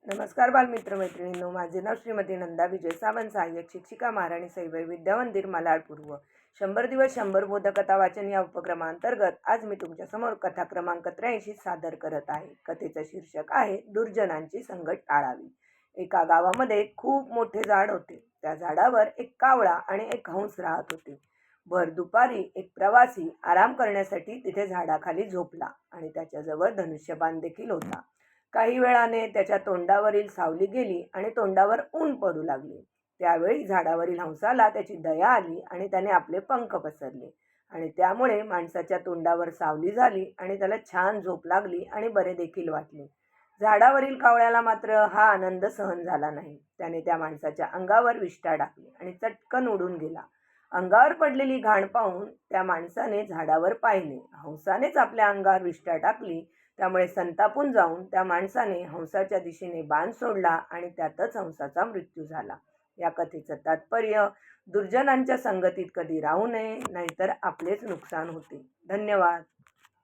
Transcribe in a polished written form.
नमस्कार बालमित्र मैत्रिणींनो, माझे नाव श्रीमती नंदा विजय सावंत, सहाय्यक शिक्षिका, महाराणी सईबाई विद्यामंदिर, मालाड पूर्व. 100 दिवस 100 बोधकथा वाचन या उपक्रमांतर्गत आज मी तुमच्यासमोर कथा क्रमांक 83 सादर करत आहे. कथेचं शीर्षक आहे दुर्जनांची संगत टाळावी. एका गावामध्ये खूप मोठे झाड होते. त्या झाडावर एक कावळा आणि एक हंस राहत होते. भर दुपारी एक प्रवासी आराम करण्यासाठी तिथे झाडाखाली झोपला आणि त्याच्याजवळ धनुष्यबाण देखील होता. काही वेळाने त्याच्या तोंडावरील सावली गेली आणि तोंडावर ऊन पडू लागले. त्यावेळी झाडावरील हंसाला त्याची दया आली आणि त्याने आपले पंख पसरले आणि त्यामुळे माणसाच्या तोंडावर सावली झाली आणि त्याला छान झोप लागली आणि बरे देखील वाटले. झाडावरील कावळ्याला मात्र हा आनंद सहन झाला नाही. त्याने त्या माणसाच्या अंगावर विष्ठा टाकली आणि चटकन उडून गेला. अंगावर पडलेली घाण पाहून त्या माणसाने झाडावर पाहिले. हंसानेच आपल्या अंगावर विष्ठा टाकली. त्यामुळे संतापून जाऊन त्या माणसाने हंसाच्या दिशेने बाण सोडला आणि त्यातच हंसाचा मृत्यू झाला. या कथेचं तात्पर्य: दुर्जनांच्या संगतीत कधी राहू नये, नाहीतर आपलेच नुकसान होते. धन्यवाद.